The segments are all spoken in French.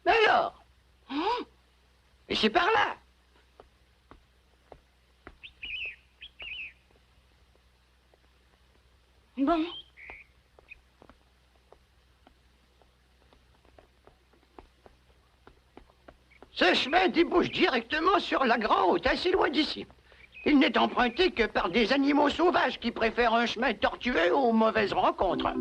Alors? Et c'est par là. Bon. Ce chemin débouche directement sur la Grande Route, assez loin d'ici. Il n'est emprunté que par des animaux sauvages qui préfèrent un chemin tortueux aux mauvaises rencontres.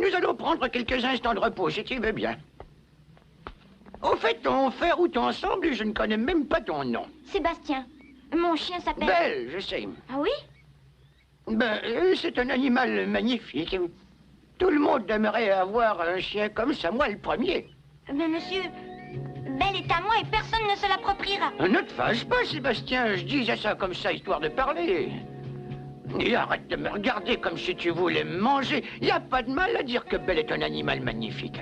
Nous allons prendre quelques instants de repos, si tu veux bien. Au fait, on fait route ensemble et je ne connais même pas ton nom. Sébastien. Mon chien s'appelle... Belle, je sais. Ah oui? Ben, c'est un animal magnifique. Tout le monde aimerait avoir un chien comme ça, moi le premier. Mais monsieur, Belle est à moi et personne ne se l'appropriera. Ne te fâche pas, Sébastien, je disais ça comme ça, histoire de parler. Et arrête de me regarder comme si tu voulais me manger. Il n'y a pas de mal à dire que Belle est un animal magnifique.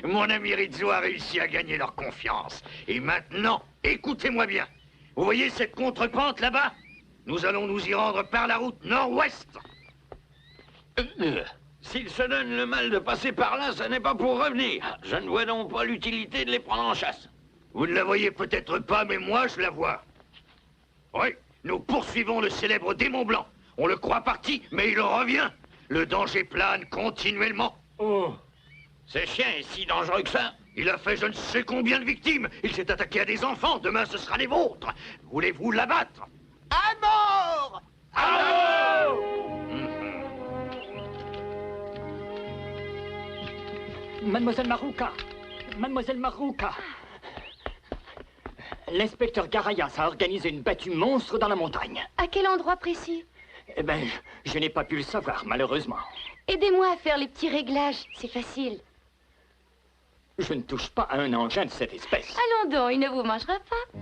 Mon ami Rizzo a réussi à gagner leur confiance. Et maintenant, écoutez-moi bien. Vous voyez cette contrepente là-bas? Nous allons nous y rendre par la route nord-ouest. S'ils se donnent le mal de passer par là, ce n'est pas pour revenir. Je ne vois donc pas l'utilité de les prendre en chasse. Vous ne la voyez peut-être pas, mais moi, je la vois. Oui, nous poursuivons le célèbre démon blanc. On le croit parti, mais il revient. Le danger plane continuellement. Oh, ce chien est si dangereux que ça? Il a fait je ne sais combien de victimes. Il s'est attaqué à des enfants. Demain, ce sera les vôtres. Voulez-vous l'abattre? À mort! À mort! Mademoiselle Marouka. Mademoiselle Marouka. L'inspecteur Garayas a organisé une battue monstre dans la montagne. À quel endroit précis? Eh ben, je n'ai pas pu le savoir, malheureusement. Aidez-moi à faire les petits réglages, c'est facile. Je ne touche pas à un engin de cette espèce. Allons donc, il ne vous mangera pas.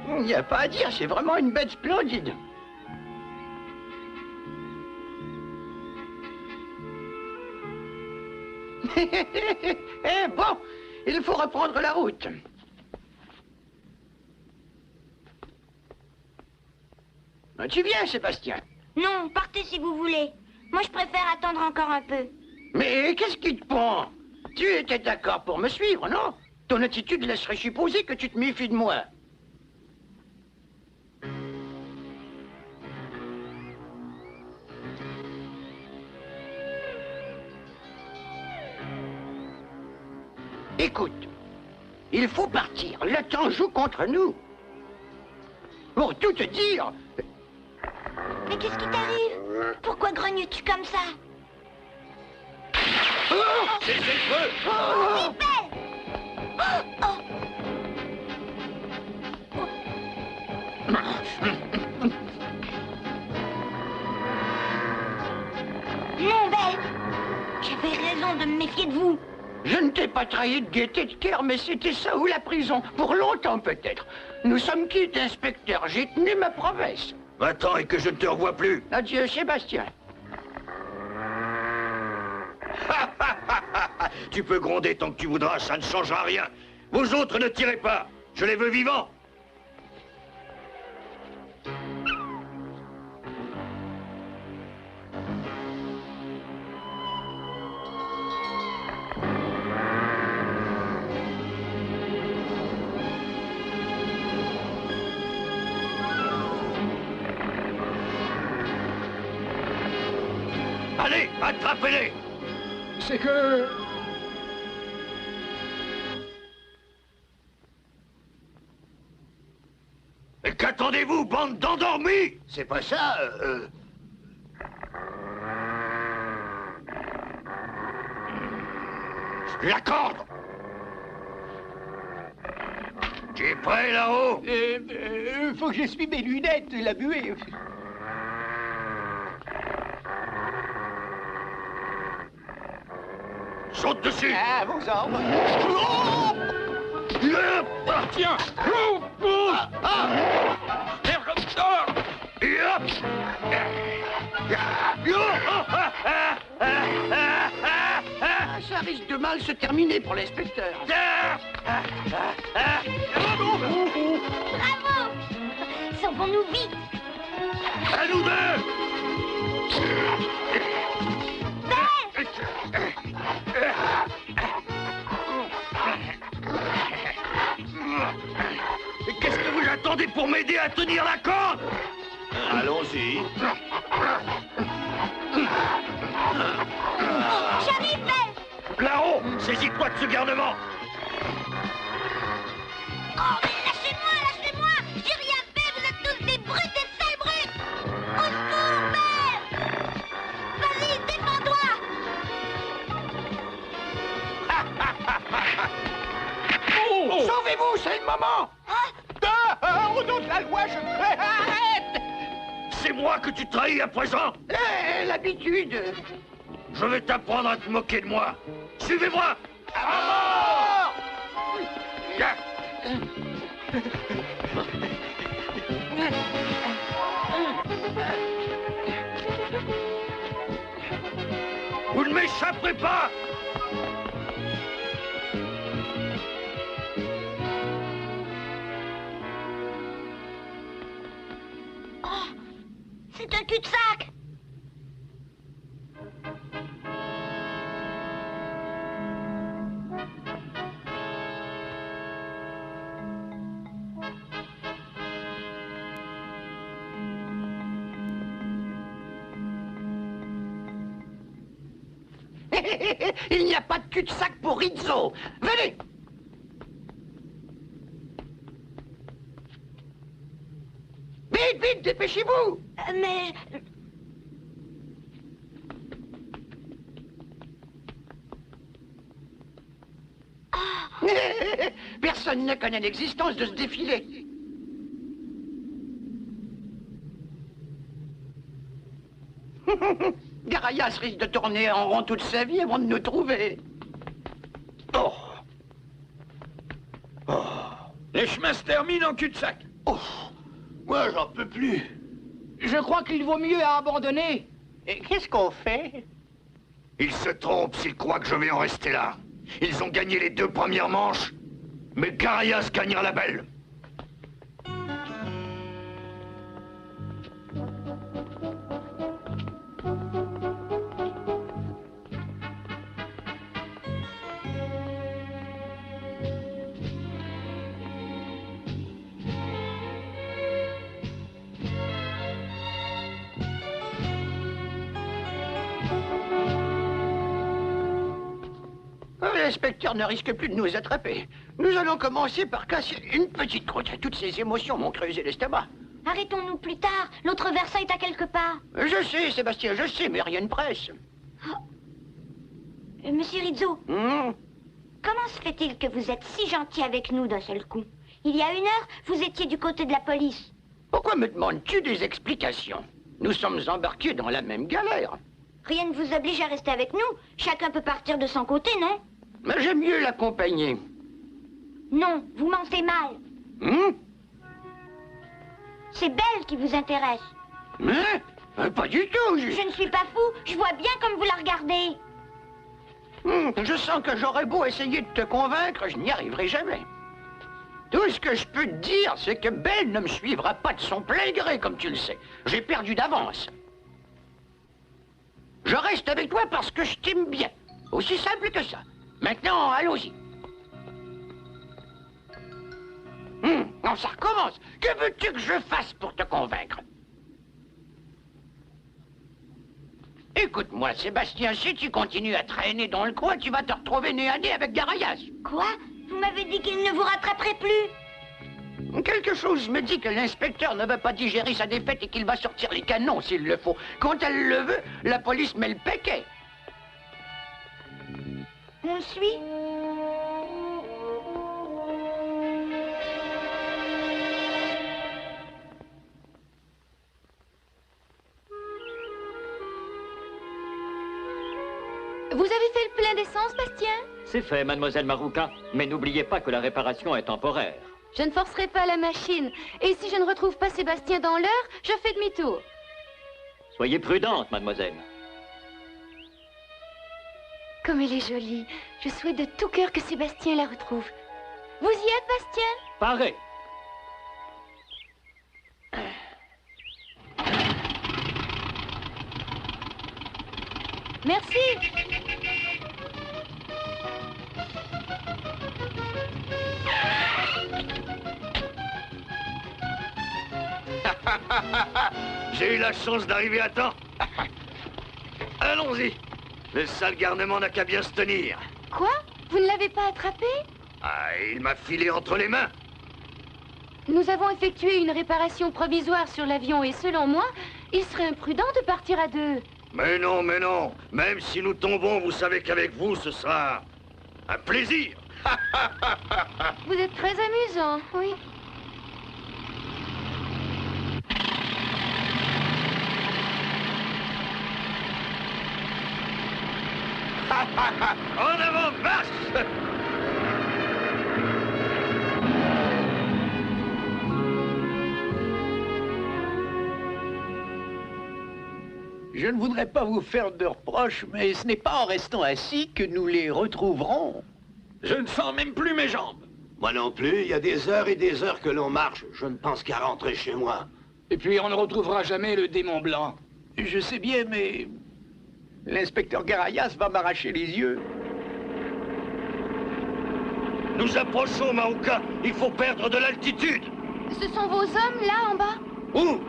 Il n'y a pas à dire, c'est vraiment une bête splendide. Eh bon, il faut reprendre la route. Tu viens, Sébastien? Non, partez si vous voulez. Moi, je préfère attendre encore un peu. Mais qu'est-ce qui te prend? Tu étais d'accord pour me suivre, non? Ton attitude laisserait supposer que tu te méfies de moi. Écoute, il faut partir. Le temps joue contre nous. Pour tout te dire... Mais qu'est-ce qui t'arrive? Pourquoi grognes-tu comme ça? Oh! Cessez le feu! Oh! Belle! Oh, oh. Non, Belle! J'avais raison de me méfier de vous. Je ne t'ai pas trahi de gaieté de cœur, mais c'était ça ou la prison. Pour longtemps, peut-être. Nous sommes quittes, inspecteur. J'ai tenu ma promesse. Va-t'en et que je ne te revoie plus. Adieu, Sébastien. Tu peux gronder tant que tu voudras, ça ne changera rien. Vous autres ne tirez pas. Je les veux vivants. Attrapez-les! C'est que... Et qu'attendez-vous, bande d'endormis? C'est pas ça, La corde! Tu es prêt, là-haut? faut que j'essuie mes lunettes, la buée. Saute dessus! Ah, vos ordres. Tiens! Ça risque de mal se terminer pour l'inspecteur. Bravo! Sauvons-nous vite! À nous deux! Qu'est-ce que vous attendez pour m'aider à tenir la corde? Allons-y. J'arrive, Belle! Là-haut, saisis-toi de ce garnement. Oh, mais lâchez-moi, lâchez-moi! J'ai rien fait, vous êtes tous des brutes, des sales brutes! Au secours, Belle! Vas-y, défends-toi! Sauvez-vous, c'est le moment. Au nom de la loi, je arrête. C'est moi que tu trahis à présent. L'habitude. Je vais t'apprendre à te moquer de moi. Suivez-moi. Vous ne m'échapperez pas. Oh, c'est un cul-de-sac! Il n'y a pas de cul-de-sac pour Rizzo. Venez. Vite, vite, dépêchez-vous. Mais... Personne ne connaît l'existence de ce défilé. Garayas risque de tourner en rond toute sa vie avant de nous trouver. Oh. Les chemins se terminent en cul-de-sac. Oh, moi, j'en peux plus. Je crois qu'il vaut mieux abandonner. Et qu'est-ce qu'on fait? Ils se trompent s'ils croient que je vais en rester là. Ils ont gagné les 2 premières manches, mais Garayas gagnera la belle. L'inspecteur ne risque plus de nous attraper. Nous allons commencer par casser une petite croûte. Toutes ces émotions m'ont creusé l'estomac. Arrêtons-nous plus tard. L'autre versant est à quelque part. Je sais, Sébastien, je sais, mais rien ne presse. Monsieur Rizzo, comment se fait-il que vous êtes si gentil avec nous d'un seul coup? Il y a 1 heure, vous étiez du côté de la police. Pourquoi me demandes-tu des explications? Nous sommes embarqués dans la même galère. Rien ne vous oblige à rester avec nous. Chacun peut partir de son côté, non? Mais j'aime mieux l'accompagner. Non, vous mentez mal. C'est Belle qui vous intéresse. Hein? Pas du tout. Je ne suis pas fou, je vois bien comme vous la regardez. Je sens que j'aurais beau essayer de te convaincre, je n'y arriverai jamais. Tout ce que je peux te dire, c'est que Belle ne me suivra pas de son plein gré, comme tu le sais. J'ai perdu d'avance. Je reste avec toi parce que je t'aime bien. Aussi simple que ça. Maintenant, allons-y. Non, ça recommence. Que veux-tu que je fasse pour te convaincre? Écoute-moi, Sébastien, si tu continues à traîner dans le coin, tu vas te retrouver nez à nez avec Garayas. Quoi? Vous m'avez dit qu'il ne vous rattraperait plus. Quelque chose me dit que l'inspecteur ne veut pas digérer sa défaite et qu'il va sortir les canons s'il le faut. Quand elle le veut, la police met le paquet. On le suit? Vous avez fait le plein d'essence, Bastien? C'est fait, mademoiselle Marouka. Mais n'oubliez pas que la réparation est temporaire. Je ne forcerai pas la machine. Et si je ne retrouve pas Sébastien dans l'heure, je fais demi-tour. Soyez prudente, mademoiselle. Comme elle est jolie. Je souhaite de tout cœur que Sébastien la retrouve. Vous y êtes, Bastien? Parez. Merci. J'ai eu la chance d'arriver à temps. Allons-y. Le sale garnement n'a qu'à bien se tenir. Quoi? Vous ne l'avez pas attrapé? Ah, il m'a filé entre les mains. Nous avons effectué une réparation provisoire sur l'avion et selon moi, il serait imprudent de partir à deux. Mais non, mais non. Même si nous tombons, vous savez qu'avec vous, ce sera un plaisir. Vous êtes très amusant, oui. En avant, marche! Je ne voudrais pas vous faire de reproches, mais ce n'est pas en restant assis que nous les retrouverons. Je ne sens même plus mes jambes. Moi non plus, il y a des heures et des heures que l'on marche. Je ne pense qu'à rentrer chez moi. Et puis on ne retrouvera jamais le démon blanc. Je sais bien, mais l'inspecteur Garayas va m'arracher les yeux. Nous approchons, Marouka. Il faut perdre de l'altitude. Ce sont vos hommes, là, en bas? Où?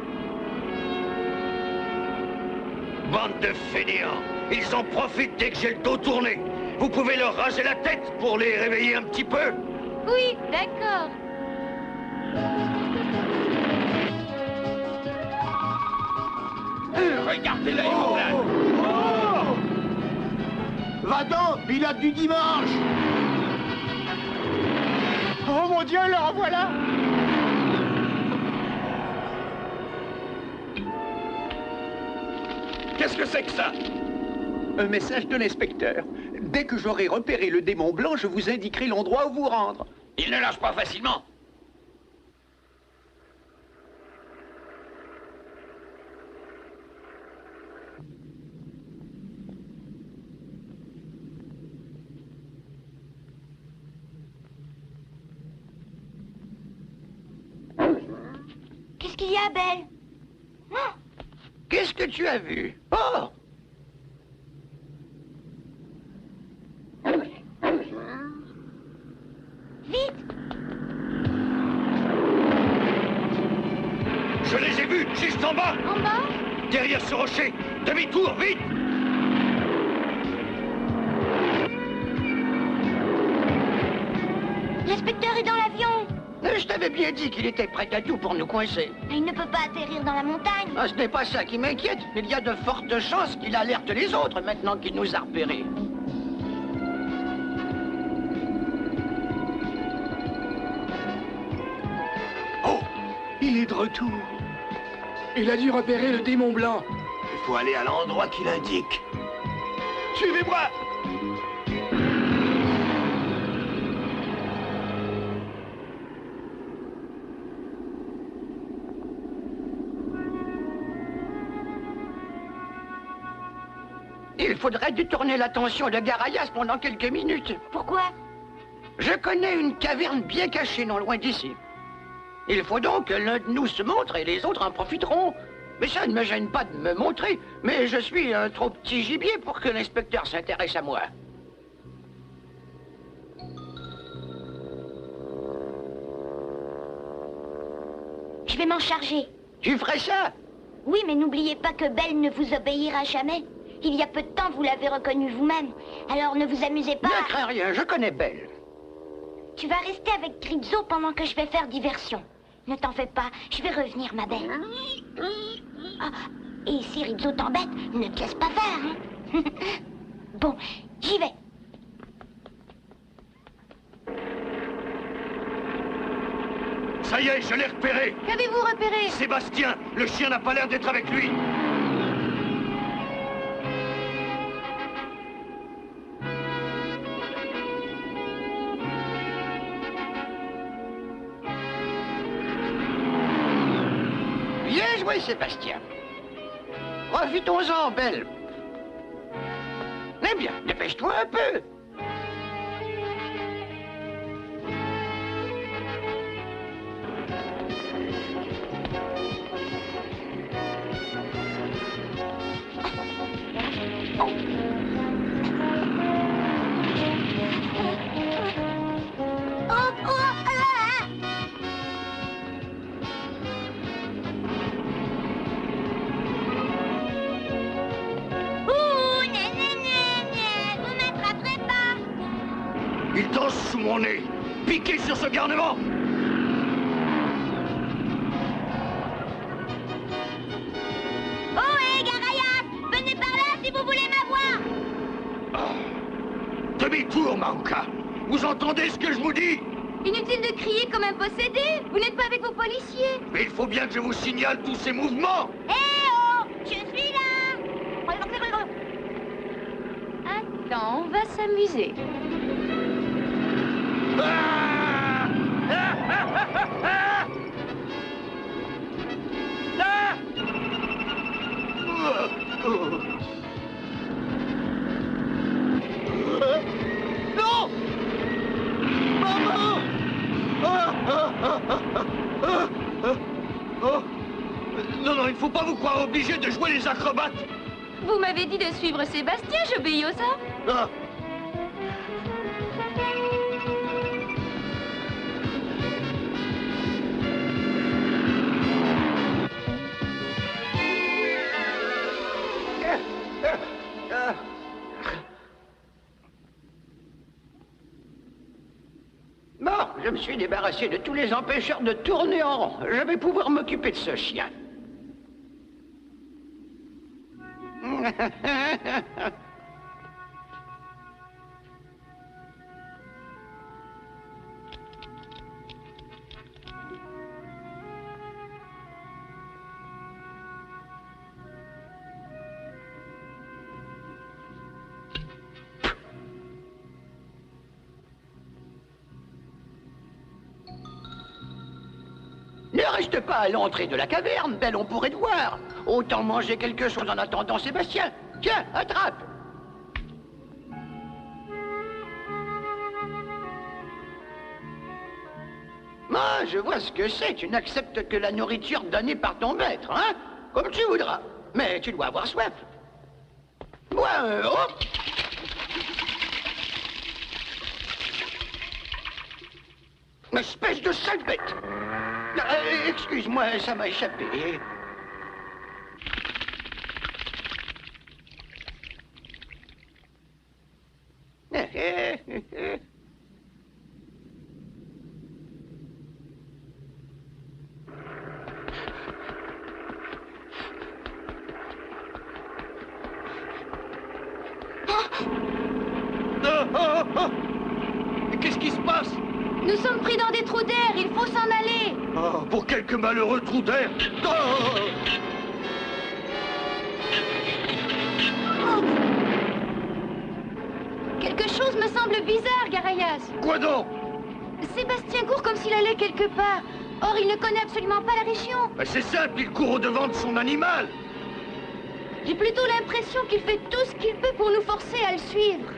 Bande de fainéants. Ils en profitent dès que j'ai le dos tourné. Vous pouvez leur raser la tête pour les réveiller un petit peu. Oui, d'accord. Regardez-les, Va-t'en, pilote du dimanche! Oh mon Dieu, le revoilà! Qu'est-ce que c'est que ça? Un message de l'inspecteur. Dès que j'aurai repéré le démon blanc, je vous indiquerai l'endroit où vous rendre. Il ne lâche pas facilement. Qu'est-ce qu'il y a, Belle? Qu'est-ce que tu as vu? Oh! Vite! Je les ai vus, juste en bas. En bas? Derrière ce rocher. Demi-tour, vite! L'inspecteur est dans l'avion! Je t'avais bien dit qu'il était prêt à tout pour nous coincer. Il ne peut pas atterrir dans la montagne. Ah, ce n'est pas ça qui m'inquiète. Il y a de fortes chances qu'il alerte les autres maintenant qu'il nous a repérés. Oh, il est de retour. Il a dû repérer le démon blanc. Il faut aller à l'endroit qu'il indique. Suivez-moi! Il faudrait détourner l'attention de Garayas pendant quelques minutes. Pourquoi? Je connais une caverne bien cachée non loin d'ici. Il faut donc que l'un de nous se montre et les autres en profiteront. Mais ça ne me gêne pas de me montrer, mais je suis un trop petit gibier pour que l'inspecteur s'intéresse à moi. Je vais m'en charger. Tu ferais ça? Oui, mais n'oubliez pas que Belle ne vous obéira jamais. Il y a peu de temps, vous l'avez reconnu vous-même. Alors ne vous amusez pas. Ne crains rien, je connais Belle. Tu vas rester avec Grizzo pendant que je vais faire diversion. Ne t'en fais pas, je vais revenir, ma belle. Ah, et si Rizzo t'embête, ne te laisse pas faire, hein. Bon, j'y vais. Ça y est, je l'ai repéré. Qu'avez-vous repéré? Sébastien, le chien n'a pas l'air d'être avec lui. Bien joué, Sébastien. Profitons-en, Belle. Eh bien, dépêche-toi un peu. Oh, oh, ah. Ouh, gna, gna, gna, gna. Vous m'attraperez pas. Il danse sous mon nez. Piquez sur ce garnement. Oh, hé, Garayas, venez par là si vous voulez m'avoir. Demi-tour, Maouka. Vous entendez ce que je vous dis? Inutile de crier comme un possédé. Vous n'êtes pas avec vos policiers. Mais il faut bien que je vous signale tous ces mouvements. Hé, oh, je suis là. Attends, on va s'amuser. Ah! Ah! Ah! Ah! Ah! Ah! Non! Maman! Non, non, il faut pas vous croire obligé de jouer les acrobates. Vous m'avez dit de suivre Sébastien, j'obéis aux ordres. Ah. Bon, je me suis débarrassé de tous les empêcheurs de tourner en rond. Je vais pouvoir m'occuper de ce chien. Ne reste pas à l'entrée de la caverne, Belle, on pourrait te voir. Autant manger quelque chose en attendant Sébastien. Tiens, attrape. Moi, je vois ce que c'est. Tu n'acceptes que la nourriture donnée par ton maître, hein? Comme tu voudras. Mais tu dois avoir soif. Bois un... Oh! Espèce de sale bête. Excuse-moi, ça m'a échappé. Qu'est-ce qui se passe? Nous sommes pris dans des trous d'air, il faut s'en aller. Oh, pour quelques malheureux trous d'air. Oh! Quelque chose me semble bizarre, Garayas. Quoi donc? Sébastien court comme s'il allait quelque part. Or, il ne connaît absolument pas la région. Ben, c'est simple, il court au-devant de son animal. J'ai plutôt l'impression qu'il fait tout ce qu'il peut pour nous forcer à le suivre.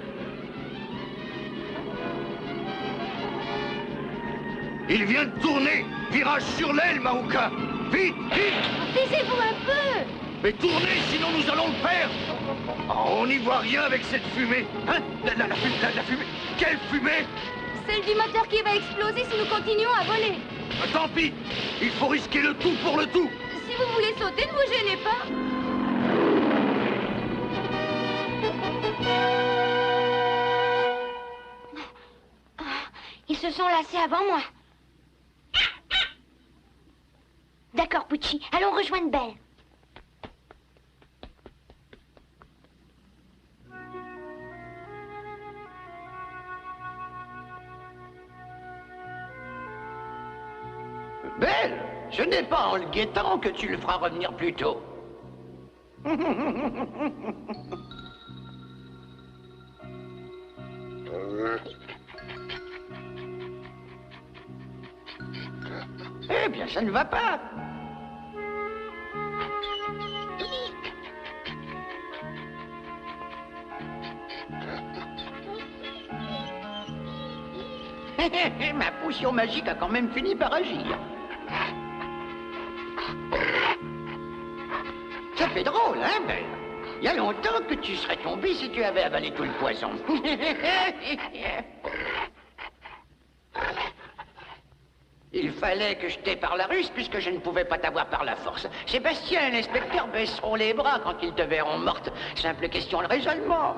Il vient de tourner. Virage sur l'aile, Maouka. Vite, vite. Taisez-vous un peu. Mais tournez, sinon nous allons le perdre. Oh, on n'y voit rien avec cette fumée. Hein? La fumée. Quelle fumée? Celle du moteur qui va exploser si nous continuons à voler. Tant pis. Il faut risquer le tout pour le tout. Si vous voulez sauter, ne vous gênez pas. Ils se sont lassés avant moi. D'accord, Pucci. Allons rejoindre Belle. Belle, ce n'est pas en le guettant que tu le feras revenir plus tôt. Eh bien, ça ne va pas. Ma potion magique a quand même fini par agir. Ça fait drôle, hein, Belle? Il y a longtemps que tu serais tombé si tu avais avalé tout le poison. Il fallait que je t'aie par la ruse puisque je ne pouvais pas t'avoir par la force. Sébastien et l'inspecteur baisseront les bras quand ils te verront morte. Simple question de raisonnement.